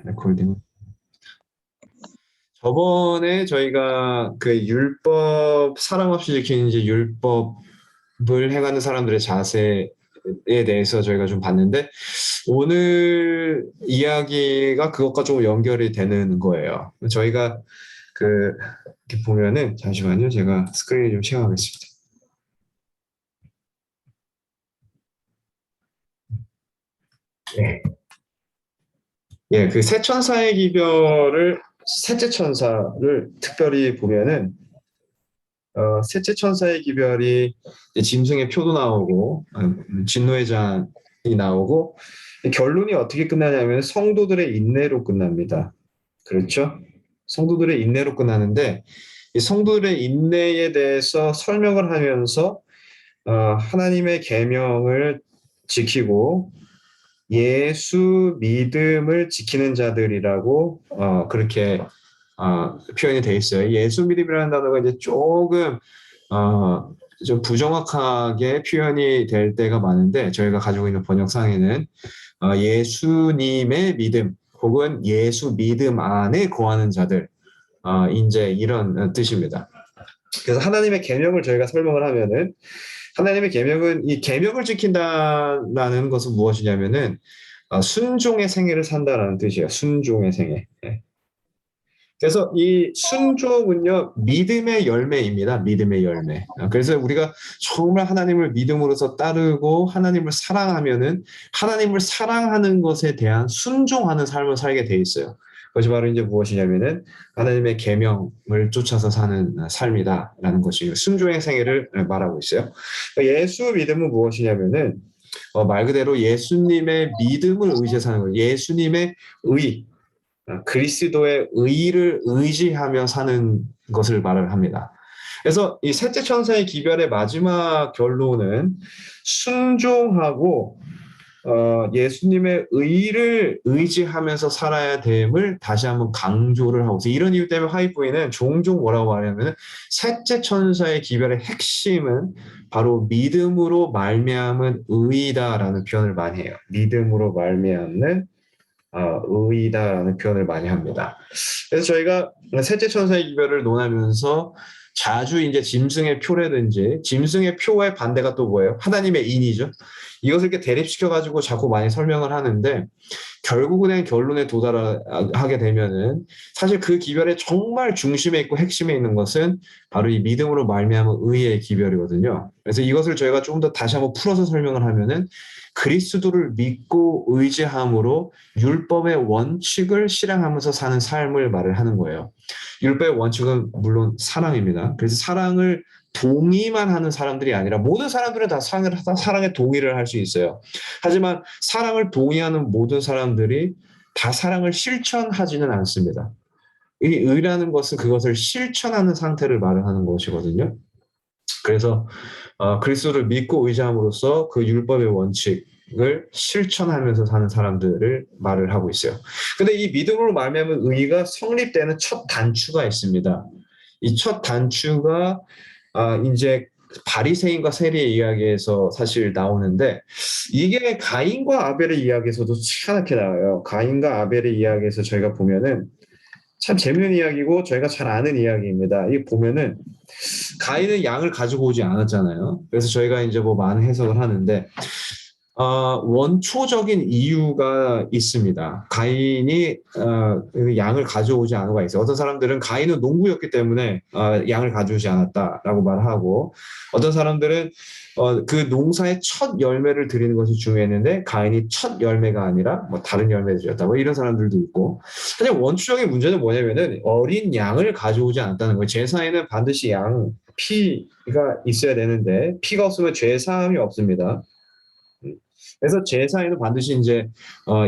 레코딩. 저번에 저희가 그 율법, 사랑 없이 지키는 이제 율법을 행하는 사람들의 자세에 대해서 저희가 좀 봤는데, 오늘 이야기가 그것과 조금 연결이 되는 거예요. 저희가 이렇게 보면은, 잠시만요. 제가 스크린을 좀 쉐어하겠습니다. 네. 예, 그 세천사의 기별을, 셋째 천사를 특별히 보면은, 셋째 천사의 기별이 짐승의 표도 나오고, 진노의 잔이 나오고, 결론이 어떻게 끝나냐면 성도들의 인내로 끝납니다. 그렇죠? 성도들의 인내로 끝나는데, 이 성도들의 인내에 대해서 설명을 하면서 하나님의 계명을 지키고 예수 믿음을 지키는 자들이라고 그렇게 표현이 돼 있어요. 예수 믿음이라는 단어가 이제 조금 좀 부정확하게 표현이 될 때가 많은데, 저희가 가지고 있는 번역상에는 예수님의 믿음 혹은 예수 믿음 안에 거하는 자들, 이제 이런 뜻입니다. 그래서 하나님의 계명을 저희가 설명을 하면은, 하나님의 계명은, 이 계명을 지킨다라는 것은 무엇이냐면은 순종의 생애를 산다라는 뜻이에요. 순종의 생애. 예. 그래서 이 순종은요, 믿음의 열매입니다. 믿음의 열매. 그래서 우리가 정말 하나님을 믿음으로써 따르고 하나님을 사랑하면은 하나님을 사랑하는 것에 대한 순종하는 삶을 살게 돼 있어요. 그것이 바로 이제 무엇이냐면은 하나님의 계명을 쫓아서 사는 삶이다라는 것이 순종의 생애를 말하고 있어요. 예수 믿음은 무엇이냐면은 말 그대로 예수님의 믿음을 의지해 사는 거예요. 예수님의 의, 그리스도의 의를 의지하며 사는 것을 말을 합니다. 그래서 이 셋째 천사의 기별의 마지막 결론은 순종하고 예수님의 의를 의지하면서 살아야 됨을 다시 한번 강조를 하고 있어요. 이런 이유 때문에 화이트보이는 종종 뭐라고 말하냐면, 셋째 천사의 기별의 핵심은 바로 믿음으로 말미암은 의이다라는 표현을 많이 해요. 믿음으로 말미암는 의이다라는 표현을 많이 합니다. 그래서 저희가 셋째 천사의 기별을 논하면서 자주 이제 짐승의 표라든지, 짐승의 표의 반대가 또 뭐예요? 하나님의 인이죠. 이것을 이렇게 대립시켜가지고 자꾸 많이 설명을 하는데, 결국은 결론에 도달하게 되면은 사실 그 기별의 정말 중심에 있고 핵심에 있는 것은 바로 이 믿음으로 말미암은 의의 기별이거든요. 그래서 이것을 저희가 조금 더 다시 한번 풀어서 설명을 하면은, 그리스도를 믿고 의지함으로 율법의 원칙을 실행하면서 사는 삶을 말을 하는 거예요. 율법의 원칙은 물론 사랑입니다. 그래서 사랑을 동의만 하는 사람들이 아니라 모든 사람들은 다 사랑에 동의를 할 수 있어요. 하지만 사랑을 동의하는 모든 사람들이 다 사랑을 실천하지는 않습니다. 이 의라는 것은 그것을 실천하는 상태를 말을 하는 것이거든요. 그래서 그리스도를 믿고 의지함으로써 그 율법의 원칙을 실천하면서 사는 사람들을 말을 하고 있어요. 근데 이 믿음으로 말미암은 의가 성립되는 첫 단추가 있습니다. 이 첫 단추가 이제 바리새인과 세리의 이야기에서 사실 나오는데, 이게 가인과 아벨의 이야기에서도 희한하게 나와요. 가인과 아벨의 이야기에서 저희가 보면은 참 재밌는 이야기고 저희가 잘 아는 이야기입니다. 이 보면은 가인은 양을 가지고 오지 않았잖아요. 그래서 저희가 이제 뭐 많은 해석을 하는데, 원초적인 이유가 있습니다. 가인이 양을 가져오지 않은 거 있어요. 어떤 사람들은 가인은 농부였기 때문에 양을 가져오지 않았다라고 말하고, 어떤 사람들은 그 농사의 첫 열매를 드리는 것이 중요했는데 가인이 첫 열매가 아니라 뭐 다른 열매를 드렸다, 뭐 이런 사람들도 있고. 사실 원초적인 문제는 뭐냐면은 어린 양을 가져오지 않았다는 거예요. 제사에는 반드시 양 피가 있어야 되는데 피가 없으면 죄 사함이 없습니다. 그래서 제사에는 반드시 이제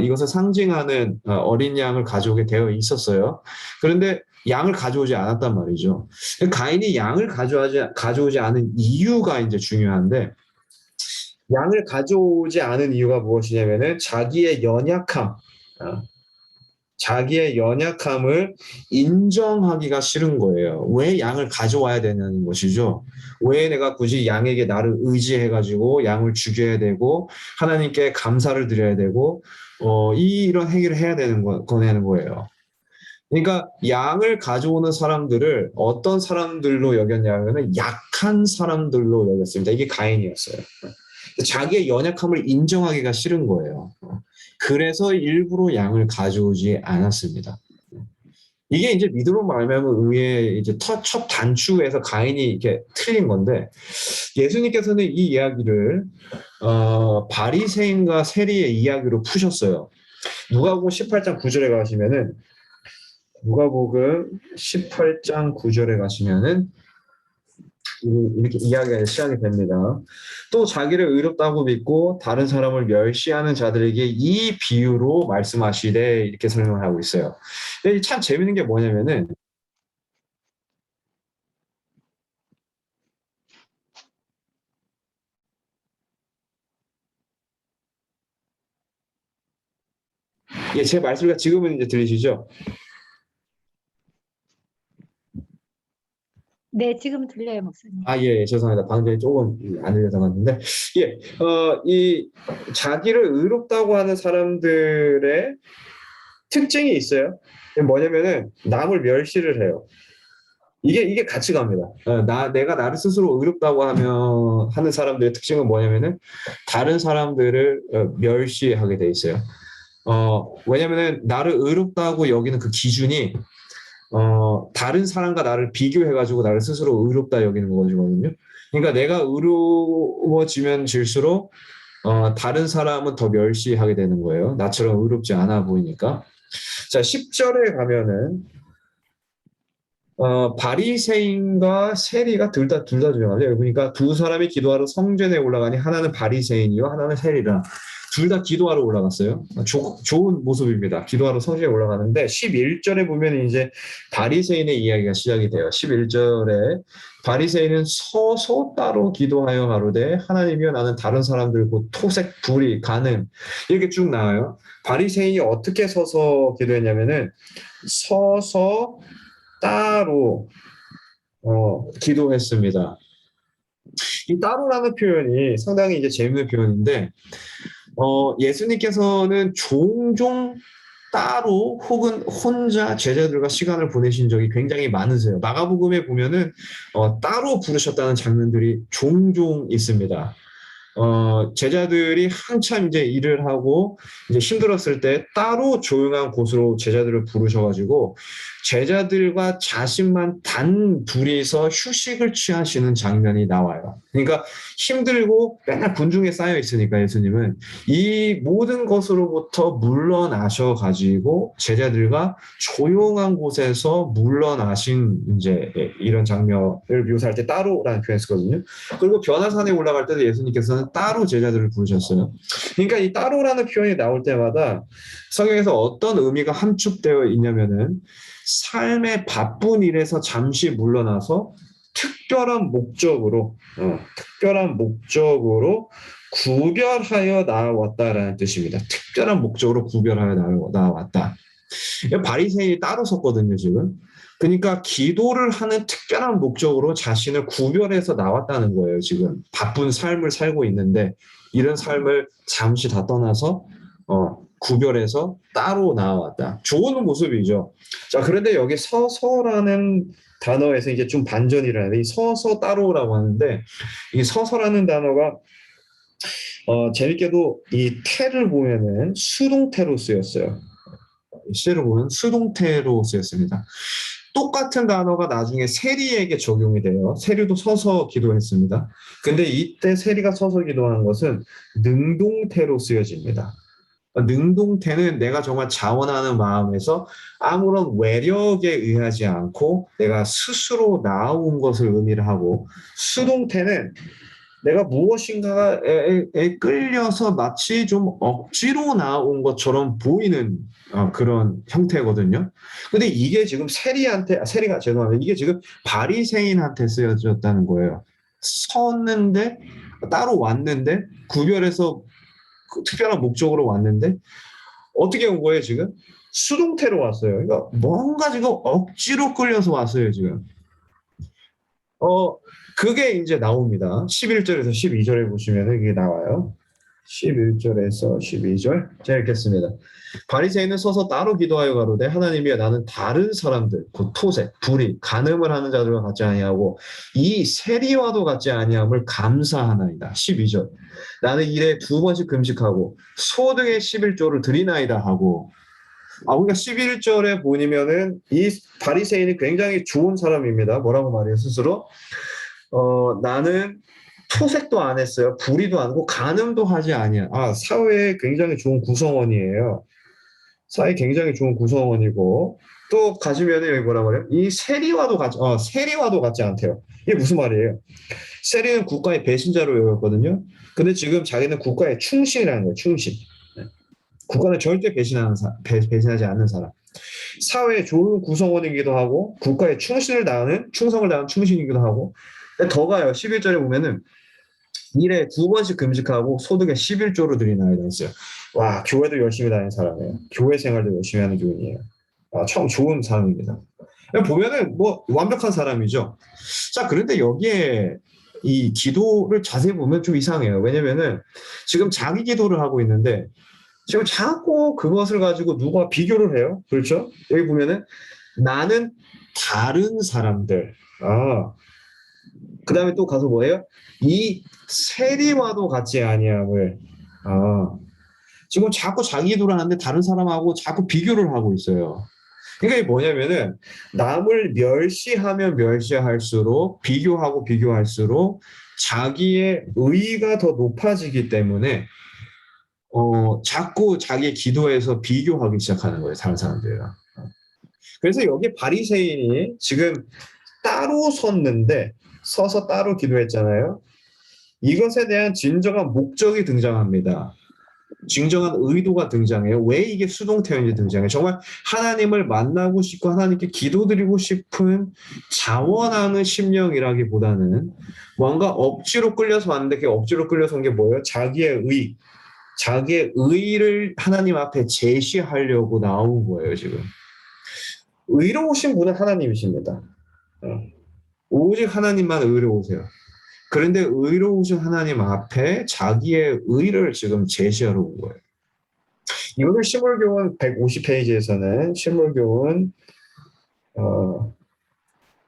이것을 상징하는 어린 양을 가져오게 되어 있었어요. 그런데 양을 가져오지 않았단 말이죠. 가인이 양을 가져오지 않은 이유가 이제 중요한데, 양을 가져오지 않은 이유가 무엇이냐면은 자기의 연약함, 자기의 연약함을 인정하기가 싫은 거예요. 왜 양을 가져와야 되는 것이죠? 왜 내가 굳이 양에게 나를 의지해가지고 양을 죽여야 되고 하나님께 감사를 드려야 되고 이런 행위를 해야 되는 거냐는 거예요. 그러니까 양을 가져오는 사람들을 어떤 사람들로 여겼냐면 약한 사람들로 여겼습니다. 이게 가인이었어요. 자기의 연약함을 인정하기가 싫은 거예요. 그래서 일부러 양을 가져오지 않았습니다. 이게 이제 믿음으로 말하면 의의 이제 첫 단추에서 가인이 이렇게 틀린 건데 예수님께서는 이 이야기를 바리새인과 세리의 이야기로 푸셨어요. 누가복음 18장 9절에 가시면은 누가복음 18장 9절에 가시면은 이렇게 이야기가 시작이 됩니다. 또 자기를 의롭다고 믿고 다른 사람을 멸시하는 자들에게 이 비유로 말씀하시되 이렇게 설명을 하고 있어요. 근데 참 재밌는 게 뭐냐면은 예, 제 말소리가 지금은 이제 들리시죠? 네, 지금 들려요, 목사님. 아, 예, 죄송합니다. 방금 전에 조금 안 들려서 갔는데, 예, 이 자기를 의롭다고 하는 사람들의 특징이 있어요. 뭐냐면은 남을 멸시를 해요. 이게 가치관입니다. 내가 나를 스스로 의롭다고 하는 사람들의 특징은 뭐냐면은 다른 사람들을 멸시하게 돼 있어요. 왜냐면은 나를 의롭다고 여기는 그 기준이 다른 사람과 나를 비교해가지고 나를 스스로 의롭다 여기는 거거든요. 그러니까 내가 의로워지면 질수록 다른 사람은 더 멸시하게 되는 거예요. 나처럼 의롭지 않아 보이니까. 자, 10절에 가면은 바리새인과 세리가 둘 다 중요하죠. 그러니까 두 사람이 기도하러 성전에 올라가니 하나는 바리새인이요 하나는 세리라. 둘 다 기도하러 올라갔어요. 좋은 모습입니다. 기도하러 성전에 올라가는데 11절에 보면 이제 바리새인의 이야기가 시작이 돼요. 11절에 바리새인은 서서 따로 기도하여 가로되 하나님이여 나는 다른 사람들 곧 토색 불이 가는 이렇게 쭉 나와요. 바리새인이 어떻게 서서 기도했냐면은 서서 따로 기도했습니다. 이 따로라는 표현이 상당히 이제 재밌는 표현인데 예수님께서는 종종 따로 혹은 혼자 제자들과 시간을 보내신 적이 굉장히 많으세요. 마가복음에 보면은 따로 부르셨다는 장면들이 종종 있습니다. 제자들이 한참 이제 일을 하고 이제 힘들었을 때 따로 조용한 곳으로 제자들을 부르셔가지고 제자들과 자신만 단 둘이서 휴식을 취하시는 장면이 나와요. 그러니까 힘들고 맨날 군중에 쌓여 있으니까 예수님은 이 모든 것으로부터 물러나셔가지고 제자들과 조용한 곳에서 물러나신 이제 이런 장면을 묘사할 때 따로라는 표현을 쓰거든요. 그리고 변화산에 올라갈 때도 예수님께서는 따로 제자들을 부르셨어요. 그러니까 이 따로라는 표현이 나올 때마다 성경에서 어떤 의미가 함축되어 있냐면은 삶의 바쁜 일에서 잠시 물러나서 특별한 목적으로 구별하여 나왔다라는 뜻입니다. 특별한 목적으로 구별하여 나왔다. 바리새인이 따로 섰거든요, 지금. 그러니까 기도를 하는 특별한 목적으로 자신을 구별해서 나왔다는 거예요, 지금. 바쁜 삶을 살고 있는데 이런 삶을 잠시 다 떠나서 구별해서 따로 나왔다. 좋은 모습이죠. 자, 그런데 여기 서서라는 단어에서 이제 좀 반전이라는 이 서서 따로라고 하는데 이 서서라는 단어가 재밌게도 이 태를 보면은 수동태로 쓰였어요. 시제로 보면 수동태로 쓰였습니다. 똑같은 단어가 나중에 세리에게 적용이 돼요. 세리도 서서 기도했습니다. 근데 이때 세리가 서서 기도하는 것은 능동태로 쓰여집니다. 능동태는 내가 정말 자원하는 마음에서 아무런 외력에 의하지 않고 내가 스스로 나온 것을 의미를 하고 수동태는 내가 무엇인가에 끌려서 마치 좀 억지로 나온 것처럼 보이는 그런 형태거든요. 근데 이게 지금 세리가 죄송합니다. 이게 지금 바리새인한테 쓰여졌다는 거예요. 섰는데 따로 왔는데 구별해서 그 특별한 목적으로 왔는데 어떻게 온 거예요 지금? 수동태로 왔어요. 그러니까 뭔가 지금 억지로 끌려서 왔어요, 지금. 그게 이제 나옵니다. 11절에서 12절에 보시면 이게 나와요. 11절에서 12절. 제가 읽겠습니다. 바리새인은 서서 따로 기도하여 가로되 하나님이여 나는 다른 사람들 곧 토색, 불의, 간음을 하는 자들과 같지 아니하고 이 세리와도 같지 아니함을 감사하나이다. 12절. 나는 일에 2번씩 금식하고 소득의 11조를 드리나이다 하고 그러니까 11절에 보면은 이 바리새인이 굉장히 좋은 사람입니다. 뭐라고 말해요, 스스로? 나는 토색도 안 했어요. 불의도 안 하고 간음도 하지 아니야. 사회에 굉장히 좋은 구성원이에요. 사회 굉장히 좋은 구성원이고 또 가시면은 여기 뭐라 그래요? 이 세리와도 같지 않대요. 이게 무슨 말이에요? 세리는 국가의 배신자로 여겼거든요. 근데 지금 자기는 국가의 충신이라는 거예요. 충신. 국가는 절대 배신하지 않는 사람. 사회에 좋은 구성원이기도 하고 국가의 충성을 다하는 충신이기도 하고. 근데 더 가요. 11절에 보면은 일에 2번씩 금식하고 소득의 11조로 드리나이다 했어요. 와, 교회도 열심히 다니는 사람이에요. 교회 생활도 열심히 하는 교인이에요. 참 좋은 사람입니다. 보면은 뭐 완벽한 사람이죠. 자, 그런데 여기에 이 기도를 자세히 보면 좀 이상해요. 왜냐면은 지금 자기 기도를 하고 있는데 지금 자꾸 그것을 가지고 누가 비교를 해요. 그렇죠? 여기 보면은 나는 다른 사람들. 그 다음에 또 가서 뭐예요? 이 세리와도 같지 아니함을. 지금 자꾸 자기 기도를 하는데 다른 사람하고 자꾸 비교를 하고 있어요. 그러니까 이게 뭐냐면은 남을 멸시하면 멸시할수록 비교할수록 자기의 의의가 더 높아지기 때문에 자꾸 자기의 기도에서 비교하기 시작하는 거예요, 다른 사람들이랑. 그래서 여기 바리새인이 지금 따로 서서 따로 기도했잖아요. 이것에 대한 진정한 목적이 등장합니다. 진정한 의도가 등장해요. 왜 이게 수동태인지 등장해요. 정말 하나님을 만나고 싶고 하나님께 기도드리고 싶은 자원하는 심령이라기보다는 뭔가 억지로 끌려서 왔는데 그 억지로 끌려서 온 게 뭐예요? 자기의 의를 하나님 앞에 제시하려고 나온 거예요, 지금. 의로우신 분은 하나님이십니다. 오직 하나님만 의로우세요. 그런데 의로우신 하나님 앞에 자기의 의를 지금 제시하러 온 거예요. 이거를 신물교훈 150페이지에서는 신물교훈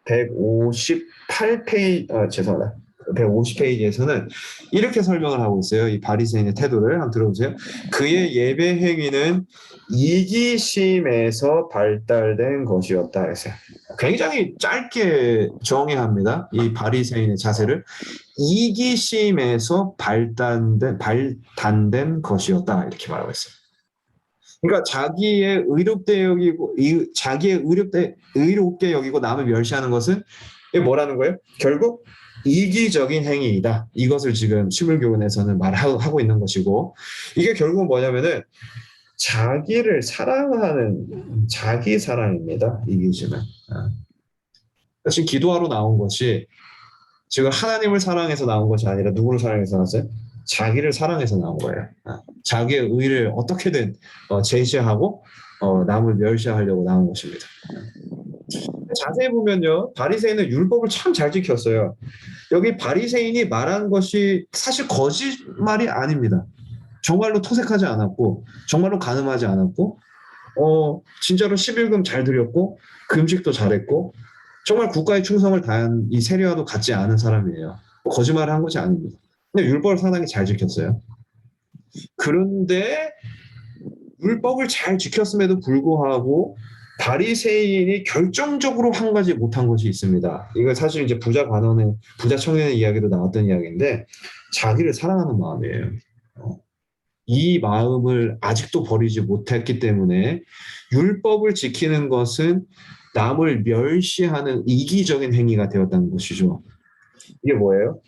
158페이지, 죄송합니다. 150페이지에서는 이렇게 설명을 하고 있어요. 이 바리새인의 태도를 한번 들어보세요. 그의 예배 행위는 이기심에서 발달된 것이었다 했어요. 굉장히 짧게 정의합니다. 이 바리새인의 자세를 이기심에서 발단된 것이었다 이렇게 말하고 있어요. 그러니까 자기의 의롭게 여기고 남을 멸시하는 것은 이게 뭐라는 거예요? 결국 이기적인 행위이다. 이것을 지금 신물교훈에서는 말하고 있는 것이고, 이게 결국은 뭐냐면은 자기를 사랑하는 자기 사랑입니다. 이기심은. 지금 기도하러 나온 것이 지금 하나님을 사랑해서 나온 것이 아니라 누구를 사랑해서 나왔어요? 자기를 사랑해서 나온 거예요. 자기의 의를 어떻게든 제시하고 남을 멸시하려고 나온 것입니다. 자세히 보면요, 바리새인은 율법을 참 잘 지켰어요. 여기 바리새인이 말한 것이 사실 거짓말이 아닙니다. 정말로 토색하지 않았고, 정말로 간음하지 않았고, 진짜로 11금 잘 드렸고, 금식도 잘했고, 정말 국가의 충성을 다한 이 세리와도 같지 않은 사람이에요. 거짓말을 한 것이 아닙니다. 근데 율법을 상당히 잘 지켰어요. 그런데 율법을 잘 지켰음에도 불구하고 바리새인이 결정적으로 한 가지 못한 것이 있습니다. 이건 사실 이제 부자 청년의 이야기도 나왔던 이야기인데 자기를 사랑하는 마음이에요. 이 마음을 아직도 버리지 못했기 때문에 율법을 지키는 것은 남을 멸시하는 이기적인 행위가 되었다는 것이죠. 이게 뭐예요?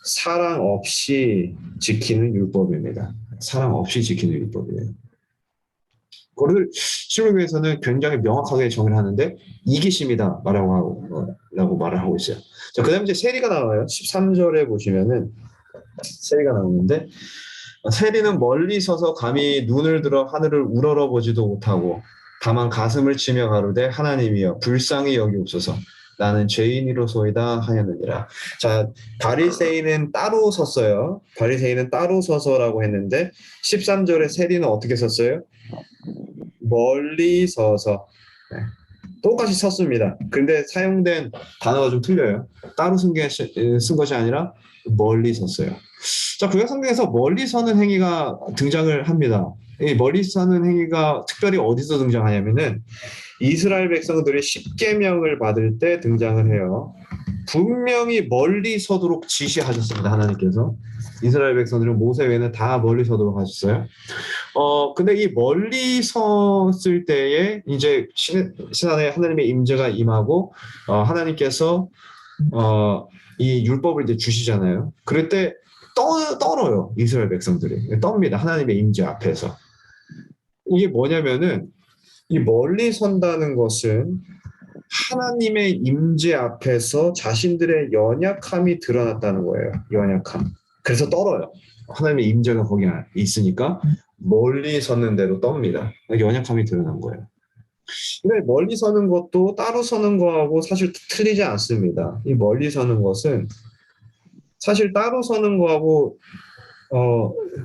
사랑 없이 지키는 율법입니다. 사랑 없이 지키는 율법이에요. 그거를 신물교에서는 굉장히 명확하게 정의를 하는데 이기심이다 라고 말을 하고 있어요. 자, 그 다음에 이제 세리가 나와요. 13절에 보시면은 세리가 나오는데 세리는 멀리 서서 감히 눈을 들어 하늘을 우러러보지도 못하고 다만 가슴을 치며 가로되 하나님이여 불쌍히 여기옵소서 나는 죄인이로소이다 하였느니라. 자, 바리새인은 따로 섰어요. 바리새인은 따로 서서라고 했는데 13절에 세리는 어떻게 섰어요? 멀리 서서. 네. 똑같이 섰습니다. 근데 사용된 단어가 좀 틀려요. 따로 쓴 것이 아니라 멀리 섰어요. 자, 구약 성경에서 멀리 서는 행위가 등장을 합니다. 이 멀리 서는 행위가 특별히 어디서 등장하냐면은 이스라엘 백성들이 십계명을 받을 때 등장을 해요. 분명히 멀리 서도록 지시하셨습니다. 하나님께서. 이스라엘 백성들은 모세 외에는 다 멀리 서도록 하셨어요. 근데 이 멀리 섰을 때에 이제 신안에 하나님의 임재가 임하고 하나님께서 이 율법을 이제 주시잖아요. 그럴 때 떨어요. 이스라엘 백성들이 떱니다. 하나님의 임재 앞에서. 이게 뭐냐면은 이 멀리 선다는 것은 하나님의 임재 앞에서 자신들의 연약함이 드러났다는 거예요. 연약함. 그래서 떨어요. 하나님의 임재가 거기 있으니까 멀리 섰는데도 떱니다. 연약함이 드러난 거예요. 근데 멀리 서는 것도 따로 서는 거하고 사실 틀리지 않습니다. 이 멀리 서는 것은 사실 따로 서는 거하고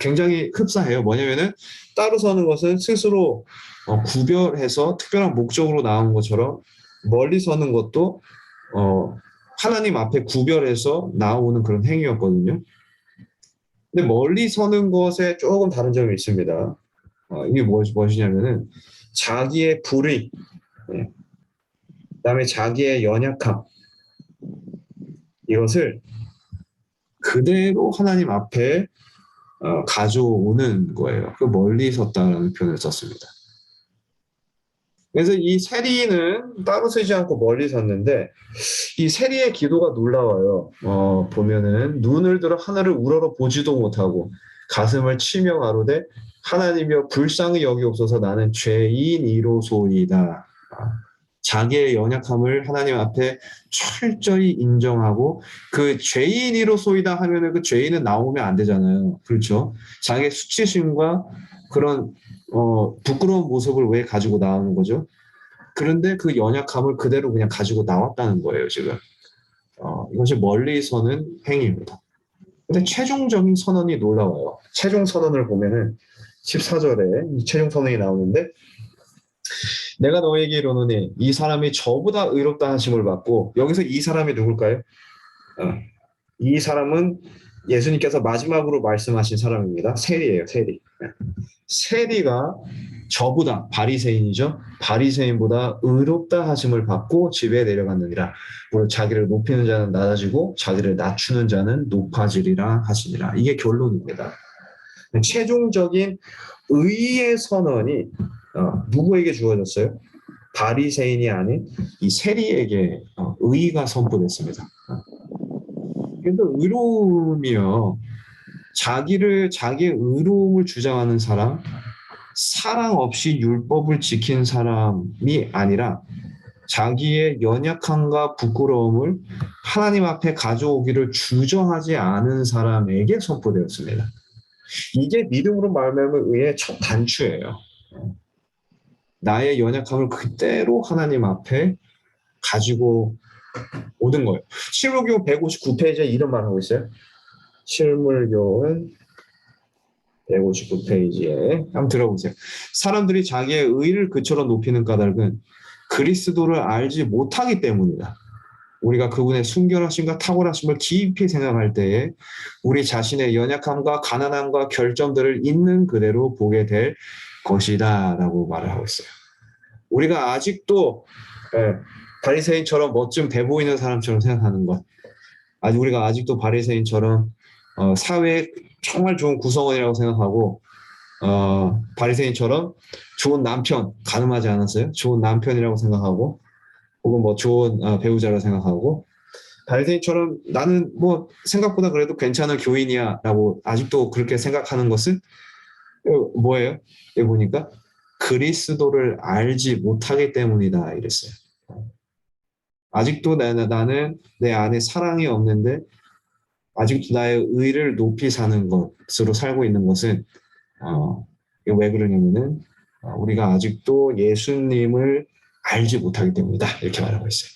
굉장히 흡사해요. 뭐냐면은 따로 서는 것은 스스로 구별해서 특별한 목적으로 나온 것처럼 멀리 서는 것도 하나님 앞에 구별해서 나오는 그런 행위였거든요. 근데 멀리 서는 것에 조금 다른 점이 있습니다. 이게 무엇이냐면은 자기의 불의, 네. 그다음에 자기의 연약함 이것을 그대로 하나님 앞에 가져오는 거예요. 그 멀리 섰다라는 표현을 썼습니다. 그래서 이 세리는 따로 서지 않고 멀리 섰는데 이 세리의 기도가 놀라워요. 보면은 눈을 들어 하늘을 우러러 보지도 못하고 가슴을 치며 가로되 하나님이여 불쌍히 여기옵소서 나는 죄인이로소이다. 자기의 연약함을 하나님 앞에 철저히 인정하고 그 죄인이로소이다 하면은 그 죄인은 나오면 안 되잖아요. 그렇죠? 자기의 수치심과 그런 부끄러운 모습을 왜 가지고 나오는 거죠? 그런데 그 연약함을 그대로 그냥 가지고 나왔다는 거예요, 지금. 이것이 멀리서는 행위입니다. 근데 최종적인 선언이 놀라워요. 최종 선언을 보면은 14절에 이 최종 선언이 나오는데 내가 너에게 이르노니 이 사람이 저보다 의롭다 하심을 받고 여기서 이 사람이 누굴까요? 이 사람은 예수님께서 마지막으로 말씀하신 사람입니다. 세리예요, 세리. 세리가 저보다 바리새인이죠. 바리새인보다 의롭다 하심을 받고 집에 내려갔느니라. 물론 자기를 높이는 자는 낮아지고 자기를 낮추는 자는 높아지리라 하시니라. 이게 결론입니다. 최종적인 의의 선언이 누구에게 주어졌어요? 바리새인이 아닌 이 세리에게 의가 선포됐습니다. 그런데 의로움이요. 자기의 의로움을 주장하는 사람, 사랑 없이 율법을 지킨 사람이 아니라 자기의 연약함과 부끄러움을 하나님 앞에 가져오기를 주저하지 않은 사람에게 선포되었습니다. 이게 믿음으로 말미암은 의의 첫 단추예요. 나의 연약함을 그대로 하나님 앞에 가지고 오는 거예요. 실물교 159페이지에 이런 말 하고 있어요. 실물교는 159페이지에 한번 들어보세요. 사람들이 자기의 의를 그처럼 높이는 까닭은 그리스도를 알지 못하기 때문이다. 우리가 그분의 순결하심과 탁월하심을 깊이 생각할 때에 우리 자신의 연약함과 가난함과 결점들을 있는 그대로 보게 될 것이다 라고 말을 하고 있어요. 우리가 아직도 바리새인처럼 멋좀 돼 보이는 사람처럼 생각하는 것, 우리가 아직도 바리새인처럼 사회에 정말 좋은 구성원이라고 생각하고 바리새인처럼 좋은 남편, 가늠하지 않았어요? 좋은 남편이라고 생각하고 혹은 뭐 좋은 배우자라고 생각하고 바리새인처럼 나는 뭐 생각보다 그래도 괜찮은 교인이야 라고 아직도 그렇게 생각하는 것은 뭐예요? 여기 보니까 그리스도를 알지 못하기 때문이다 이랬어요. 아직도 나는 내 안에 사랑이 없는데 아직도 나의 의를 높이 사는 것으로 살고 있는 것은 왜 그러냐면은 우리가 아직도 예수님을 알지 못하기 때문이다. 이렇게 말하고 있어요.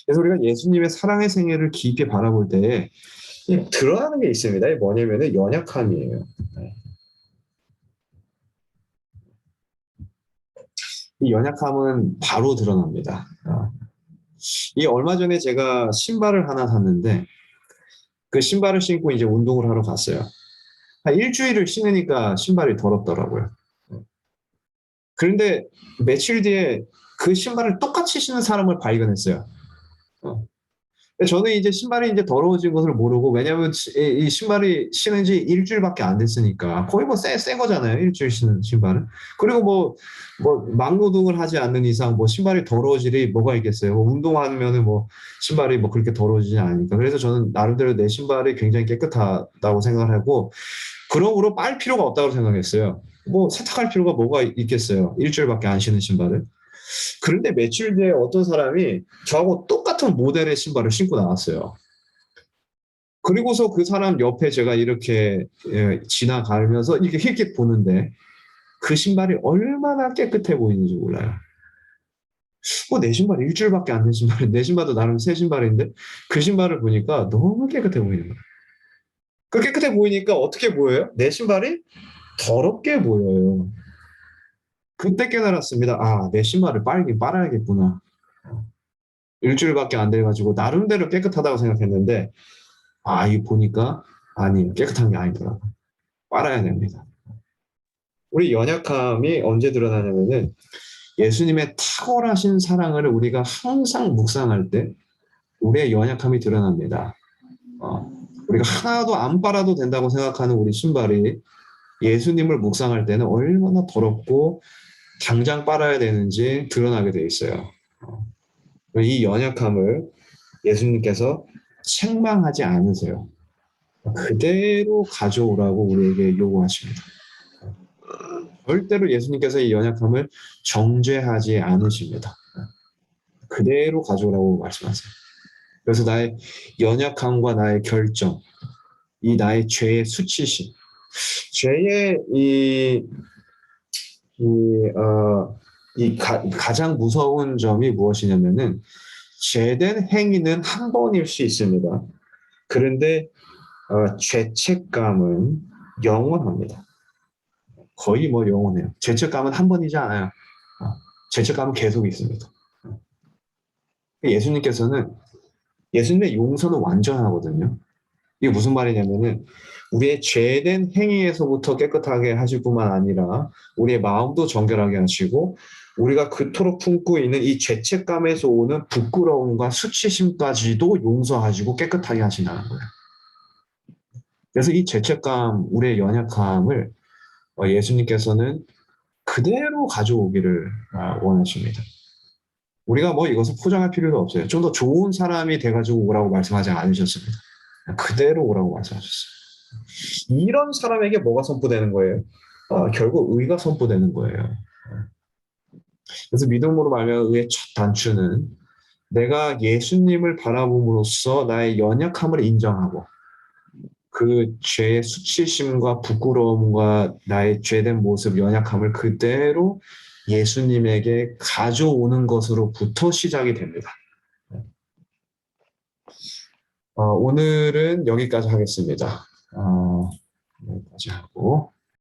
그래서 우리가 예수님의 사랑의 생애를 깊이 바라볼 때 드러나는 게 있습니다. 이게 뭐냐면은 연약함이에요. 이 연약함은 바로 드러납니다. 이 얼마 전에 제가 신발을 하나 샀는데 그 신발을 신고 이제 운동을 하러 갔어요. 한 일주일을 신으니까 신발이 더럽더라고요. 그런데 며칠 뒤에 그 신발을 똑같이 신는 사람을 발견했어요. 어. 저는 이제 신발이 이제 더러워진 것을 모르고, 왜냐면 이 신발이 신은 지 일주일밖에 안 됐으니까. 거의 뭐 새 거잖아요. 일주일 신은 신발은. 그리고 막노동을 하지 않는 이상 신발이 더러워질 일이 뭐가 있겠어요. 운동하면은 신발이 그렇게 더러워지지 않으니까. 그래서 저는 나름대로 내 신발이 굉장히 깨끗하다고 생각을 하고, 그러므로 빨 필요가 없다고 생각했어요. 세탁할 필요가 뭐가 있겠어요. 일주일밖에 안 신은 신발을. 그런데 며칠 뒤에 어떤 사람이 저하고 똑같은 모델의 신발을 신고 나왔어요. 그리고서 그 사람 옆에 제가 이렇게 지나가면서 이렇게 힐끗 보는데 그 신발이 얼마나 깨끗해 보이는지 몰라요. 내 신발 일주일밖에 안 된 신발, 내 신발도 나름 새 신발인데 그 신발을 보니까 너무 깨끗해 보이는 거예요. 그 깨끗해 보이니까 어떻게 보여요? 내 신발이 더럽게 보여요. 그때 깨달았습니다. 내 신발을 빨긴 빨아야겠구나. 일주일밖에 안 돼가지고 나름대로 깨끗하다고 생각했는데 이 보니까 아니 깨끗한 게 아니더라고. 빨아야 됩니다. 우리 연약함이 언제 드러나냐면은 예수님의 탁월하신 사랑을 우리가 항상 묵상할 때 우리의 연약함이 드러납니다. 우리가 하나도 안 빨아도 된다고 생각하는 우리 신발이 예수님을 묵상할 때는 얼마나 더럽고 당장 빨아야 되는지 드러나게 돼 있어요. 이 연약함을 예수님께서 책망하지 않으세요. 그대로 가져오라고 우리에게 요구하십니다. 절대로 예수님께서 이 연약함을 정죄하지 않으십니다. 그대로 가져오라고 말씀하세요. 그래서 나의 연약함과 나의 결정, 이 나의 죄의 수치심, 죄의 가장 무서운 점이 무엇이냐면은 죄된 행위는 한 번일 수 있습니다. 그런데 죄책감은 영원합니다. 거의 영원해요. 죄책감은 한 번이지 않아요. 죄책감은 계속 있습니다. 예수님의 용서는 완전하거든요. 이게 무슨 말이냐면은 우리의 죄된 행위에서부터 깨끗하게 하실 뿐만 아니라 우리의 마음도 정결하게 하시고 우리가 그토록 품고 있는 이 죄책감에서 오는 부끄러움과 수치심까지도 용서하시고 깨끗하게 하신다는 거예요. 그래서 이 죄책감, 우리의 연약함을 예수님께서는 그대로 가져오기를 원하십니다. 우리가 이것을 포장할 필요도 없어요. 좀 더 좋은 사람이 돼가지고 오라고 말씀하지 않으셨습니다. 그대로 오라고 말씀하셨어요. 이런 사람에게 뭐가 선포되는 거예요? 결국 의가 선포되는 거예요. 그래서 믿음으로 말하면 의의 첫 단추는 내가 예수님을 바라봄으로써 나의 연약함을 인정하고 그 죄의 수치심과 부끄러움과 나의 죄된 모습, 연약함을 그대로 예수님에게 가져오는 것으로부터 시작이 됩니다. 오늘은 여기까지 하겠습니다. 여기까지 하고